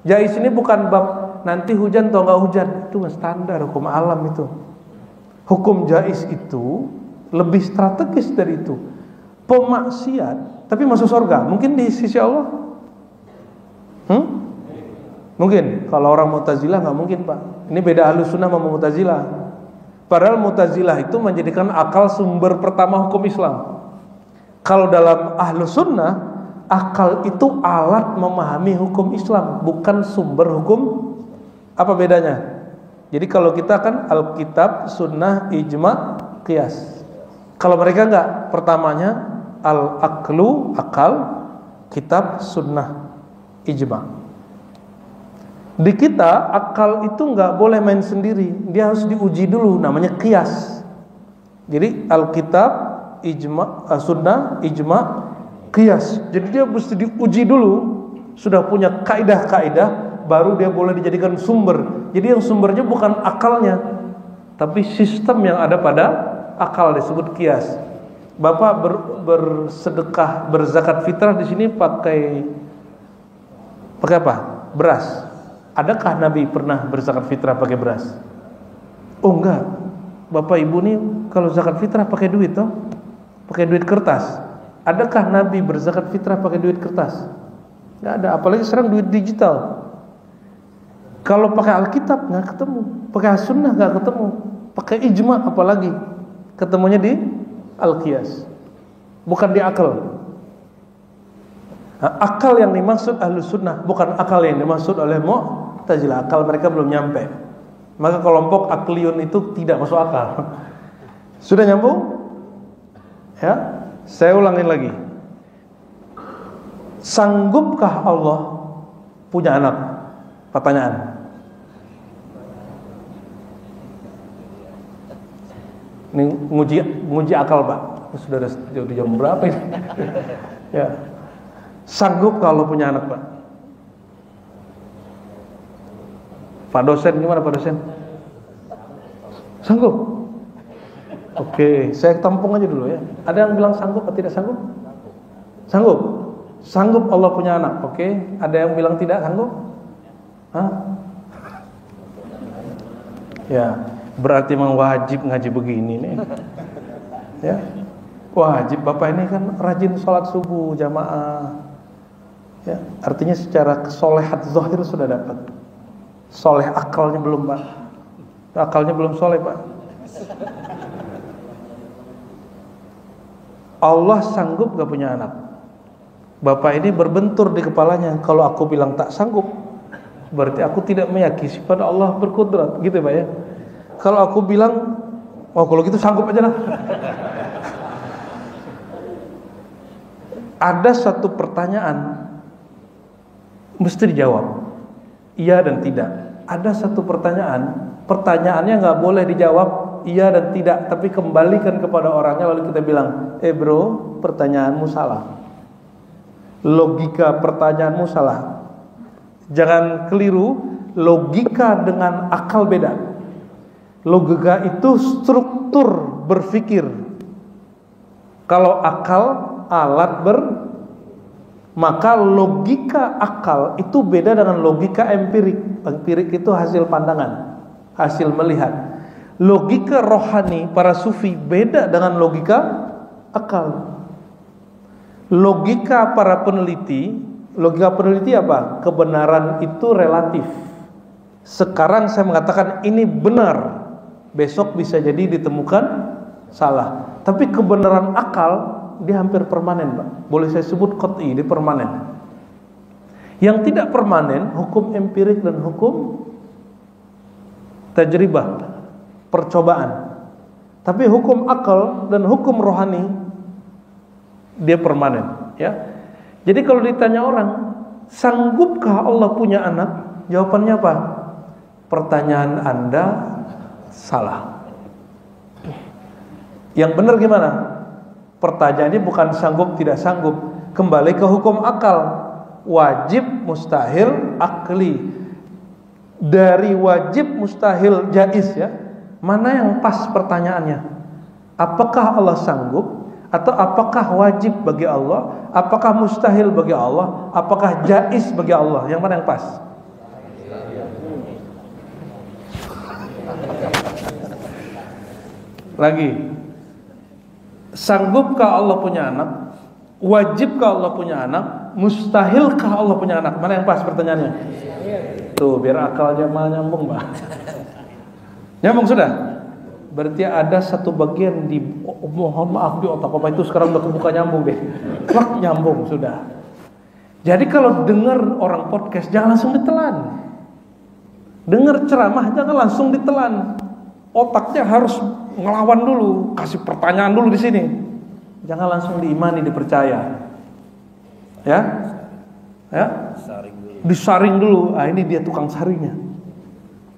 Jaiz ini bukan bab nanti hujan atau enggak hujan, itu standar hukum alam itu. Hukum jaiz itu lebih strategis dari itu. Pemaksiat tapi masuk surga, mungkin di sisi Allah? Mungkin. Kalau orang Mu'tazilah nggak mungkin, Pak. Ini beda Ahlus Sunnah sama Mu'tazilah. Padahal Mu'tazilah itu menjadikan akal sumber pertama hukum Islam. Kalau dalam Ahlus Sunnah, akal itu alat memahami hukum Islam, bukan sumber hukum. Apa bedanya? Jadi kalau kita kan Alkitab, Sunnah, Ijma, Qiyas. Kalau mereka enggak, pertamanya Al-Aqlu, akal, Kitab, Sunnah, Ijma. Di kita akal itu enggak boleh main sendiri, dia harus diuji dulu, namanya Qiyas. Jadi Alkitab, Ijma, Sunnah, Ijma, Qiyas. Jadi dia mesti diuji dulu, sudah punya kaidah-kaidah, baru dia boleh dijadikan sumber. Jadi yang sumbernya bukan akalnya, tapi sistem yang ada pada akal, disebut Qiyas. Bapak bersedekah, berzakat fitrah di sini pakai apa? Beras. Adakah Nabi pernah berzakat fitrah pakai beras? Oh enggak. Bapak Ibu nih kalau zakat fitrah pakai duit toh? Pakai duit kertas. Adakah Nabi berzakat fitrah pakai duit kertas? Enggak ada, apalagi sekarang duit digital. Kalau pakai Alkitab nggak ketemu, pakai Sunnah nggak ketemu, pakai Ijma apalagi ketemunya di Al-Qiyas, bukan di akal. Nah, akal yang dimaksud Ahlus Sunnah bukan akal yang dimaksud oleh Mu'tazilah. Akal mereka belum nyampe. Maka kelompok akliyun itu tidak masuk akal. Sudah nyambung? Ya, saya ulangin lagi. Sanggupkah Allah punya anak? Pertanyaan. Ini nguji akal, Pak. Sudah jam berapa ini? Ya. Sanggup kalau punya anak, Pak? Pak dosen gimana, Pak dosen? Sanggup? Oke, saya tampung aja dulu ya. Ada yang bilang sanggup atau tidak sanggup? Sanggup. Sanggup Allah punya anak. Oke, ada yang bilang tidak sanggup? Hah? Ya, berarti memang wajib ngaji begini nih. Ya. Wajib. Bapak ini kan rajin sholat subuh jamaah. Ya, artinya secara kesolehat zahir sudah dapat. Soleh akalnya belum, Pak. Akalnya belum soleh, Pak. Allah sanggup gak punya anak. Bapak ini berbentur di kepalanya. Kalau aku bilang tak sanggup, berarti aku tidak meyakini pada Allah berkudrat, gitu Pak ya. Kalau aku bilang, oh kalau gitu sanggup aja lah. Ada satu pertanyaan mesti dijawab, iya dan tidak. Ada satu pertanyaan, pertanyaannya nggak boleh dijawab iya dan tidak, tapi kembalikan kepada orangnya lalu kita bilang, bro, pertanyaanmu salah. Logika pertanyaanmu salah. Jangan keliru, logika dengan akal beda. Logika itu struktur berpikir. Kalau akal alat maka logika akal itu beda dengan logika empirik. Empirik itu hasil pandangan, hasil melihat. Logika rohani para sufi beda dengan logika akal. Logika para peneliti, logika peneliti apa? Kebenaran itu relatif. Sekarang saya mengatakan ini benar, besok bisa jadi ditemukan salah. Tapi kebenaran akal dia hampir permanen, Pak. Boleh saya sebut qat'i, dia permanen. Yang tidak permanen hukum empirik dan hukum tajribah, percobaan. Tapi hukum akal dan hukum rohani dia permanen, ya. Jadi kalau ditanya orang, sanggupkah Allah punya anak? Jawabannya apa? Pertanyaan Anda salah. Yang benar gimana? Pertanyaannya bukan sanggup tidak sanggup, kembali ke hukum akal. Wajib, mustahil, akli. Dari wajib, mustahil, jaiz ya. Mana yang pas pertanyaannya? Apakah Allah sanggup Atau apakah wajib bagi Allah? Apakah mustahil bagi Allah? Apakah jaiz bagi Allah? Yang mana yang pas? Lagi, sanggupkah Allah punya anak? Wajibkah Allah punya anak? Mustahilkah Allah punya anak? Mana yang pas pertanyaannya? Tuh, biar akal jamaah nyambung, Pak. Nyambung sudah? Berarti ada satu bagian di mohon maaf di otak Bapak itu sekarang udah kebuka nyambung deh. Wah, nyambung sudah. Jadi kalau dengar orang podcast jangan langsung ditelan. Dengar ceramah jangan langsung ditelan. Otaknya harus ngelawan dulu, kasih pertanyaan dulu di sini. Jangan langsung diimani, dipercaya. Ya? Ya? Disaring dulu. Ah, ini dia tukang saringnya.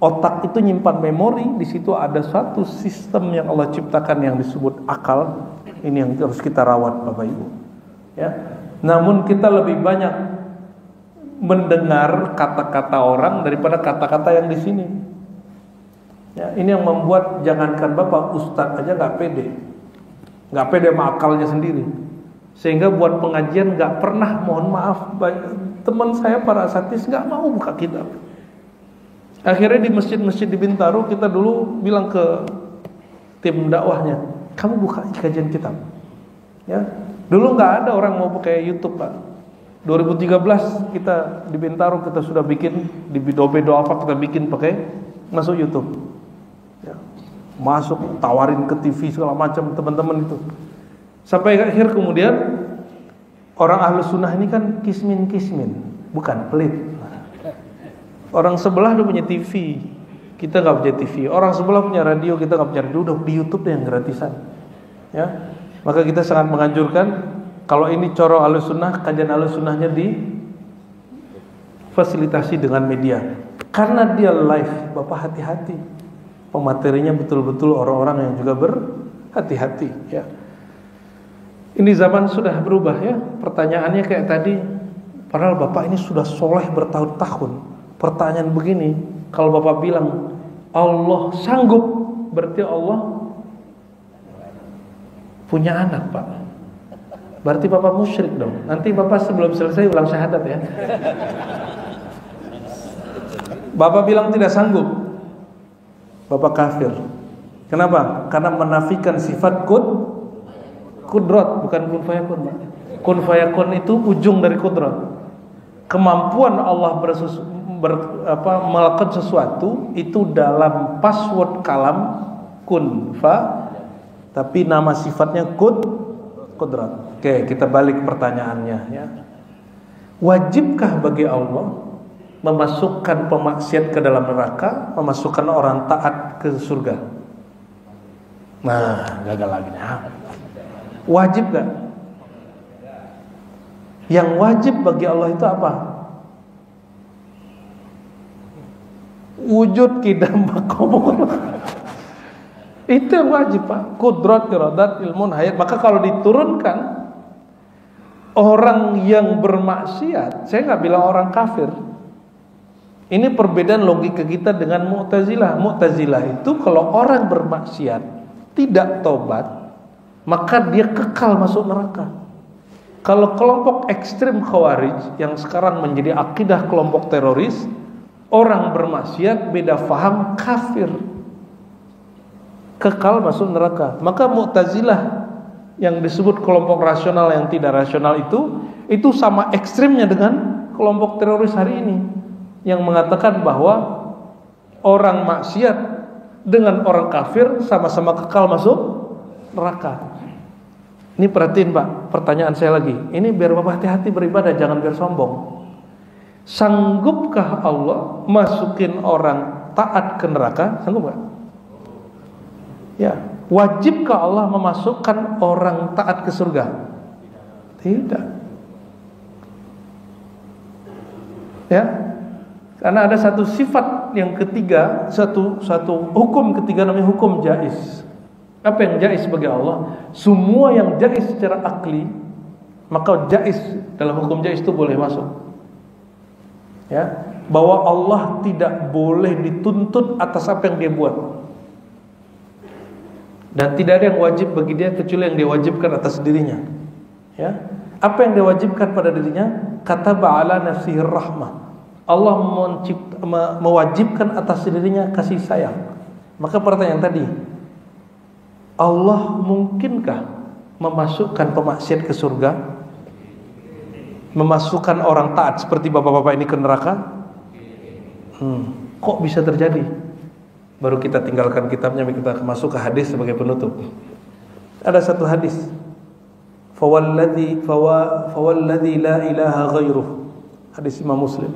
Otak itu nyimpan memori, di situ ada satu sistem yang Allah ciptakan yang disebut akal. Ini yang harus kita rawat, Bapak Ibu. Ya. Namun kita lebih banyak mendengar kata-kata orang daripada kata-kata yang di sini. Ya, ini yang membuat jangankan Bapak, Ustadz aja nggak pede sama akalnya sendiri. Sehingga buat pengajian nggak pernah, mohon maaf, teman saya para asatidz nggak mau buka kitab. Akhirnya di masjid-masjid di Bintaro kita dulu bilang ke tim dakwahnya, kamu buka kajian kitab. Ya, dulu nggak ada orang mau pakai YouTube, Pak. 2013 kita di Bintaro kita sudah bikin di Bidobedo apa kita bikin pakai masuk YouTube. Ya, masuk tawarin ke TV segala macam teman-teman itu. Sampai akhir kemudian orang Ahlus Sunnah ini kan kismin, bukan pelit. Orang sebelah udah punya TV, kita nggak punya TV. Orang sebelah punya radio, kita nggak punya radio. Udah di YouTube deh yang gratisan. Ya, maka kita sangat menganjurkan kalau ini coro Ahlus Sunnah, kajian Ahlus Sunnahnya di fasilitasi dengan media. Karena dia live, Bapak hati-hati. Pematerinya betul-betul orang-orang yang juga berhati-hati. Ya. Ini zaman sudah berubah ya. Pertanyaannya kayak tadi, padahal Bapak ini sudah soleh bertahun-tahun. Pertanyaan begini, kalau Bapak bilang Allah sanggup, berarti Allah punya anak, Pak. Berarti Bapak musyrik dong. Nanti Bapak sebelum selesai ulang syahadat ya. Bapak bilang tidak sanggup, Bapak kafir. Kenapa? Karena menafikan sifat kudrat, bukan kun fayakun, Pak. Kun fayakun itu ujung dari kudrat. Kemampuan Allah melakukan sesuatu itu dalam password kalam kun fa, tapi nama sifatnya kudrat. Oke, kita balik pertanyaannya ya. Wajibkah bagi Allah memasukkan pemaksiat ke dalam neraka, memasukkan orang taat ke surga? Nah, gagal lagi. Wajib gak? Yang wajib bagi Allah itu apa? Wujud kidam makomor. Itu yang wajib, Pak. Kudrat, iradat, ilmun, hayat. Maka kalau diturunkan orang yang bermaksiat, saya nggak bilang orang kafir. Ini perbedaan logika kita dengan Mu'tazilah. Mu'tazilah itu kalau orang bermaksiat tidak tobat, maka dia kekal masuk neraka. Kalau kelompok ekstrim Khawarij yang sekarang menjadi akidah kelompok teroris, orang bermaksiat beda faham kafir, kekal masuk neraka. Maka Mu'tazilah yang disebut kelompok rasional yang tidak rasional itu sama ekstrimnya dengan kelompok teroris hari ini yang mengatakan bahwa orang maksiat dengan orang kafir sama-sama kekal masuk neraka. Ini perhatiin, Pak, pertanyaan saya lagi. Ini biar Bapak hati-hati beribadah, jangan biar sombong. Sanggupkah Allah masukin orang taat ke neraka? Sanggup gak? Ya. Wajibkah Allah memasukkan orang taat ke surga? Tidak. Ya. Karena ada satu sifat yang ketiga, satu hukum ketiga namanya hukum jaiz. Apa yang jaiz bagi Allah? Semua yang jaiz secara akli, maka jaiz dalam hukum jaiz itu boleh masuk. Ya, bahwa Allah tidak boleh dituntut atas apa yang dia buat. Dan tidak ada yang wajib bagi dia kecuali yang diwajibkan atas dirinya. Ya. Apa yang diwajibkan pada dirinya? Kataba ala nafsihi rahmah. Allah mewajibkan atas dirinya kasih sayang. Maka pertanyaan tadi, Allah mungkinkah memasukkan pemaksiat ke surga? Memasukkan orang taat seperti bapak-bapak ini ke neraka? Kok bisa terjadi? Baru kita tinggalkan kitabnya, kita masuk ke hadis sebagai penutup. Ada satu hadis, fawalladzi la ilaha ghairuh, hadis Imam Muslim.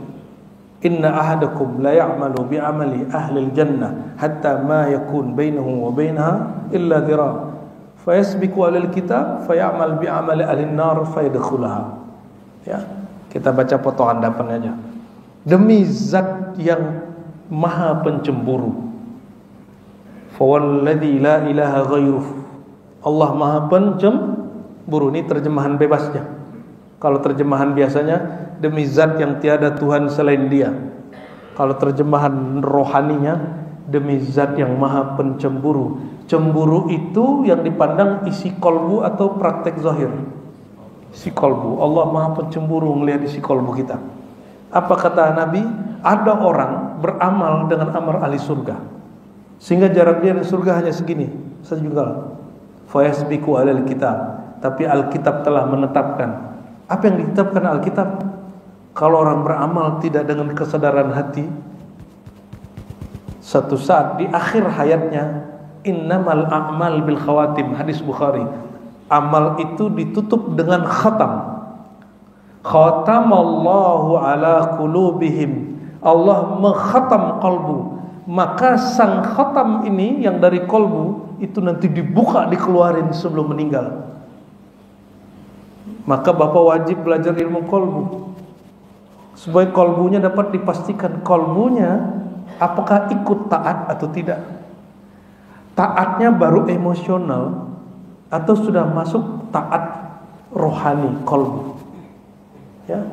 Inna ahadakum la ya'malu bi'amali ahli al-jannah hatta ma yakun bainahu wa bainaha illa dhira' fayasbiqu alal kitab fay'amal bi'amali ahli an-nar fayadkhulaha. Ya, kita baca potongan depannya aja. Demi zat yang maha pencemburu, fawalladzi la ilaha ghairuh, Allah maha pencemburu. Ini terjemahan bebasnya. Kalau terjemahan biasanya, demi zat yang tiada Tuhan selain dia. Kalau terjemahan rohaninya, demi zat yang maha pencemburu. Cemburu itu yang dipandang isi kolbu atau praktek zahir. Isi kolbu, Allah maha pencemburu melihat isi kolbu kita. Apa kata Nabi? Ada orang beramal dengan amal ahli surga, sehingga jarak dia dari surga hanya segini, sejengkal. Fayasbiqu alal kitab, tapi Alkitab telah menetapkan. Apa yang ditetapkan Alkitab? Kalau orang beramal tidak dengan kesadaran hati, satu saat di akhir hayatnya, innamal a'mal bil khawatim, hadis Bukhari, amal itu ditutup dengan khatam. Khatamallahu ala qulubihim, Allah mengkhatam kalbu. Maka sang khatam ini yang dari kalbu itu nanti dibuka, dikeluarin sebelum meninggal. Maka bapak wajib belajar ilmu kalbu supaya kalbunya dapat dipastikan, kalbunya apakah ikut taat atau tidak. Taatnya baru emosional atau sudah masuk taat rohani kalbu. Ya,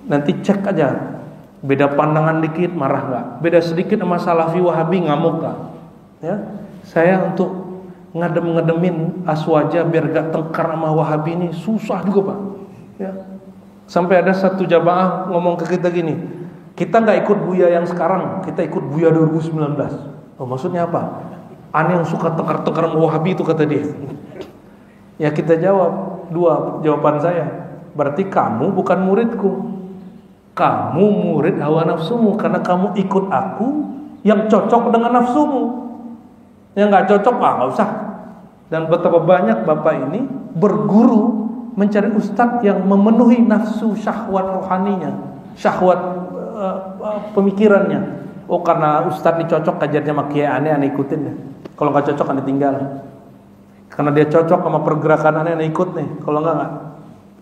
nanti cek aja. Beda pandangan dikit marah nggak? Beda sedikit sama Salafi Wahabi ngamuk nggak? Ya, saya untuk ngadem-ngademin aswaja biar gak tengkar sama Wahabi ini susah juga Pak. Ya. Sampai ada satu jamaah ngomong ke kita gini, kita nggak ikut Buya yang sekarang, kita ikut Buya 2019. Oh, maksudnya apa? Aneh yang suka tengkar-tengkar sama Wahabi itu, kata dia. Ya kita jawab dua jawaban saya. Berarti kamu bukan muridku. Kamu murid hawa nafsumu karena kamu ikut aku yang cocok dengan nafsumu. Yang nggak cocok nggak usah. Dan betapa banyak bapak ini berguru mencari ustadz yang memenuhi nafsu syahwat rohaninya, syahwat pemikirannya. Oh, karena ustadz ini cocok kajarnya makia aneh ikutin deh. Kalau nggak cocok aneh tinggal. Karena dia cocok sama pergerakan aneh ikut nih. Kalau nggak.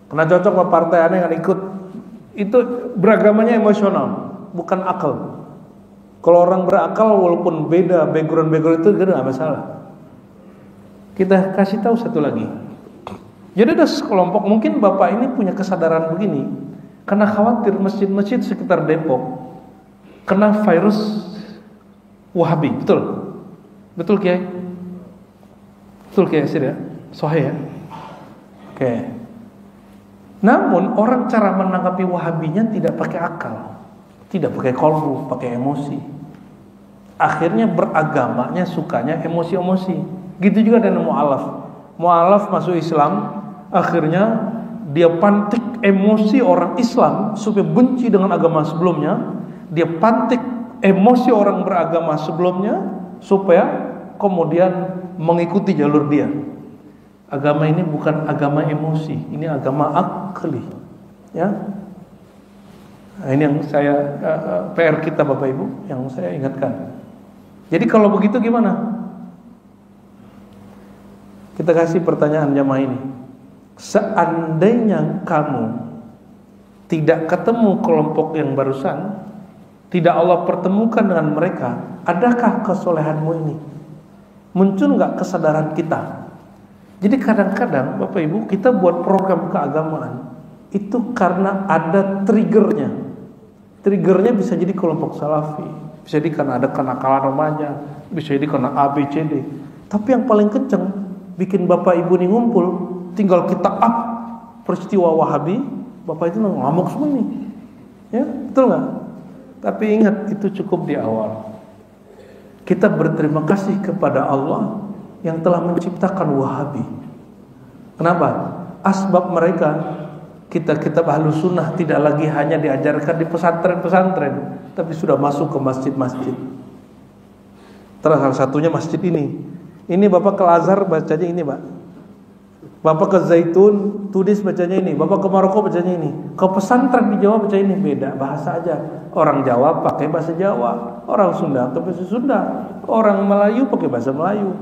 Karena cocok sama partai aneh ikut. Itu beragamanya emosional, bukan akal. Kalau orang berakal walaupun beda background itu nggak masalah. Kita kasih tahu satu lagi. Jadi ada sekelompok, mungkin bapak ini punya kesadaran begini, karena khawatir masjid-masjid sekitar Depok kena virus Wahabi, betul? Betul Kiai? Betul Kiai Sir ya? Sahih ya? Oke. Namun orang cara menanggapi Wahabinya tidak pakai akal, tidak pakai kolbu, pakai emosi. Akhirnya beragamanya sukanya emosi-emosi. Gitu juga dengan mu'alaf. Mu'alaf masuk Islam, akhirnya dia pantik emosi orang Islam supaya benci dengan agama sebelumnya. Dia pantik emosi orang beragama sebelumnya supaya kemudian mengikuti jalur dia. Agama ini bukan agama emosi, ini agama akli. Ya. Nah, ini yang saya PR kita Bapak Ibu yang saya ingatkan. Jadi kalau begitu gimana? Kita kasih pertanyaan jamaah ini. Seandainya kamu tidak ketemu kelompok yang barusan, tidak Allah pertemukan dengan mereka, adakah kesolehanmu ini? Muncul nggak kesadaran kita? Jadi kadang-kadang Bapak Ibu kita buat program keagamaan itu karena ada triggernya. Triggernya bisa jadi kelompok salafi, bisa jadi karena ada kenakalan remaja, bisa jadi karena A, B, C, D. Tapi yang paling kenceng bikin bapak ibu ini ngumpul, tinggal kita up peristiwa Wahabi, bapak itu ngamuk semua nih. Ya, betul nggak? Tapi ingat, itu cukup di awal. Kita berterima kasih kepada Allah yang telah menciptakan Wahabi. Kenapa? Asbab mereka, kitab-kitab Ahlus Sunnah tidak lagi hanya diajarkan di pesantren-pesantren, tapi sudah masuk ke masjid-masjid. Terus salah satunya masjid ini. Ini Bapak ke Azhar bacanya ini, Pak. Bapak ke Zaitun, Tunis bacanya ini. Bapak ke Maroko bacanya ini. Ke pesantren di Jawa baca ini, beda bahasa aja. Orang Jawa pakai bahasa Jawa, orang Sunda pakai bahasa Sunda, orang Melayu pakai bahasa Melayu.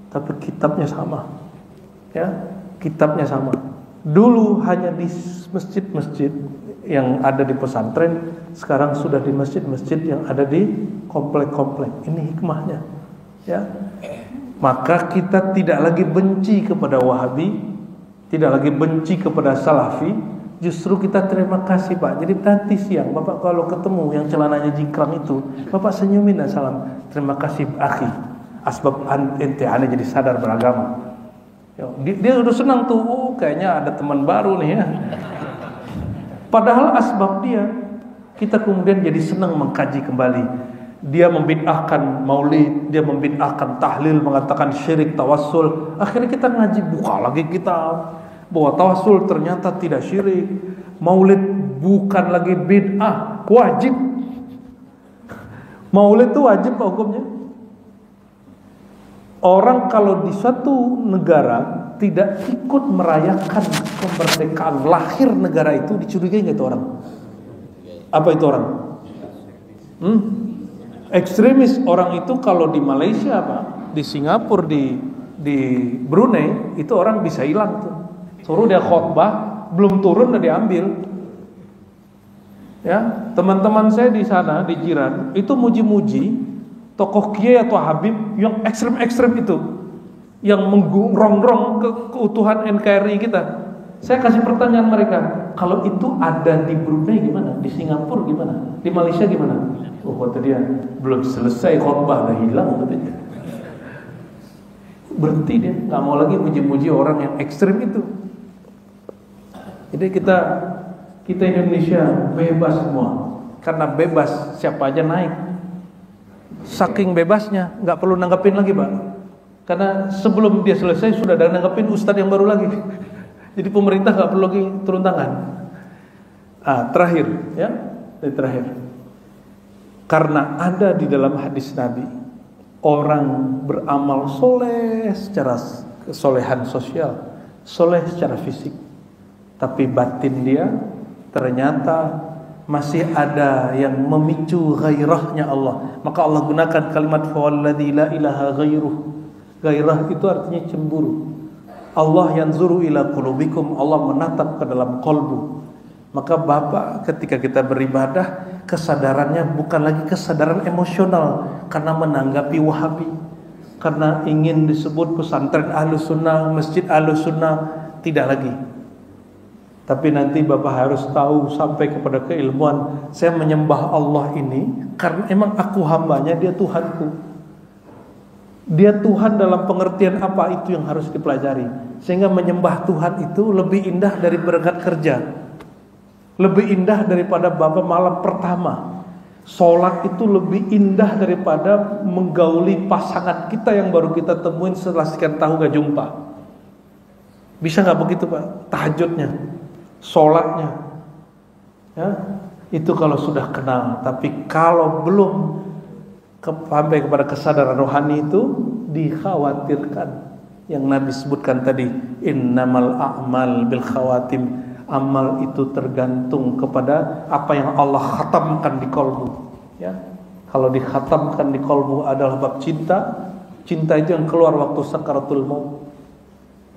Tapi kitabnya sama. Ya, kitabnya sama. Dulu hanya di masjid-masjid yang ada di pesantren, sekarang sudah di masjid-masjid yang ada di komplek-komplek. Ini hikmahnya. Ya. Maka kita tidak lagi benci kepada Wahabi, tidak lagi benci kepada Salafi, justru kita terima kasih, Pak. Jadi nanti siang Bapak kalau ketemu yang celananya jingkrang itu, Bapak senyumin dan salam, terima kasih akhi, asbab ente aneh jadi sadar beragama. Dia udah senang tuh, kayaknya ada teman baru nih ya. Padahal asbab dia, kita kemudian jadi senang mengkaji kembali. Dia membid'ahkan maulid, dia membid'ahkan tahlil, mengatakan syirik, tawassul. Akhirnya kita ngaji, buka lagi kitab bahwa tawassul ternyata tidak syirik, maulid bukan lagi bid'ah, wajib. Maulid itu wajib hukumnya. Orang kalau di suatu negara tidak ikut merayakan kemerdekaan lahir negara itu, dicurigai nggak itu orang? Apa itu orang? Ekstremis. Orang itu kalau di Malaysia, Pak, di Singapura, di Brunei, itu orang bisa hilang tuh. Suruh dia khotbah, belum turun udah diambil. Ya, teman-teman saya di sana, di jiran, itu muji-muji tokoh kiai atau habib yang ekstrem-ekstrem itu, yang mengrongrong keutuhan NKRI kita. Saya kasih pertanyaan mereka, kalau itu ada di Brunei gimana? Di Singapura gimana? Di Malaysia gimana? Oh, kata dia, belum selesai khotbah udah hilang katanya. Berhenti dia, nggak mau lagi muji-muji orang yang ekstrem itu. Jadi kita Indonesia bebas semua, karena bebas siapa aja naik. Saking bebasnya, nggak perlu nanggepin lagi, Pak. Karena sebelum dia selesai sudah ada nanggepin ustadz yang baru lagi. Jadi pemerintah nggak perlu lagi turun tangan. Terakhir, ya, terakhir. Karena ada di dalam hadis Nabi, orang beramal soleh secara kesolehan sosial, soleh secara fisik, tapi batin dia ternyata masih ada yang memicu gairahnya Allah. Maka Allah gunakan kalimat fawalladzi la ilaha ghairuh. Gairah itu artinya cemburu. Allah yanzuru ila qulubikum, Allah menatap ke dalam kolbu. Maka Bapak ketika kita beribadah, kesadarannya bukan lagi kesadaran emosional karena menanggapi Wahabi, karena ingin disebut pesantren Ahlus Sunnah, masjid Ahlus Sunnah, tidak lagi. Tapi nanti Bapak harus tahu sampai kepada keilmuan, saya menyembah Allah ini karena emang aku hambanya, dia Tuhanku. Dia Tuhan dalam pengertian apa itu yang harus dipelajari. Sehingga menyembah Tuhan itu lebih indah dari berangkat kerja, lebih indah daripada Bapak malam pertama. Sholat itu lebih indah daripada menggauli pasangan kita yang baru kita temuin setelah sekian tahun gak jumpa. Bisa gak begitu, Pak? Tahajudnya, sholatnya, ya, itu kalau sudah kenal. Tapi kalau belum sampai kepada kesadaran rohani itu, dikhawatirkan. Yang Nabi sebutkan tadi, innamal a'mal bil khawatim. Amal itu tergantung kepada apa yang Allah khatamkan di kolbu. Ya, kalau dikhatamkan di kolbu adalah bab cinta, cinta itu yang keluar waktu sakaratul maut.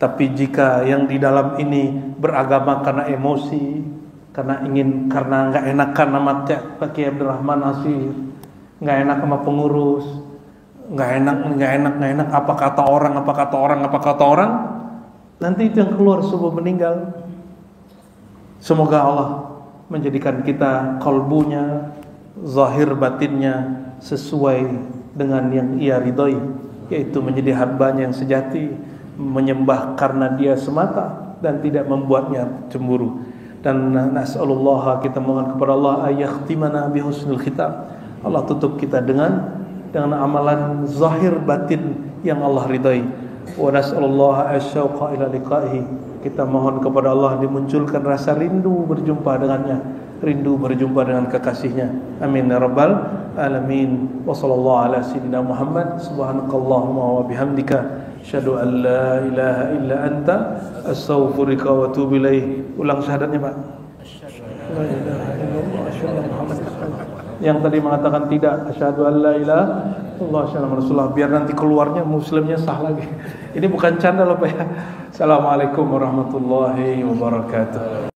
Tapi jika yang di dalam ini beragama karena emosi, karena nggak enakan sama Pak Kiai Abdurrahman Nasir, nggak enak sama pengurus, nggak enak, apa kata orang, nanti itu yang keluar sebelum meninggal. Semoga Allah menjadikan kita kalbunya, zahir batinnya sesuai dengan yang Ia ridhoi. yaitu menjadi hambanya yang sejati, menyembah karena dia semata dan tidak membuatnya cemburu. Dan nas'alullah, kita mohon kepada Allah ayakhtimana bihusnul khitam. Allah tutup kita dengan amalan zahir batin yang Allah ridai. Wa nas'alullah asyauqa ila liqa'ihi. Kita mohon kepada Allah dimunculkan rasa rindu berjumpa dengannya, rindu berjumpa dengan kekasihnya. Amin ya rabbal alamin. Wa sallallahu ala sayyidina Muhammad. Subhanakallahumma wa bihamdika asyhadu an la ilaha illa anta astaghfiruka wa atubu ilaik. Ulang syahadatnya, Pak. La ilaha illallah asyhadu Muhammad. Yang tadi mengatakan tidak, asyhadu an la ilaha illallah asyhadu Rasulullah, biar nanti keluarnya muslimnya sah lagi. Ini bukan canda loh, Pak ya. Assalamualaikum warahmatullahi wabarakatuh.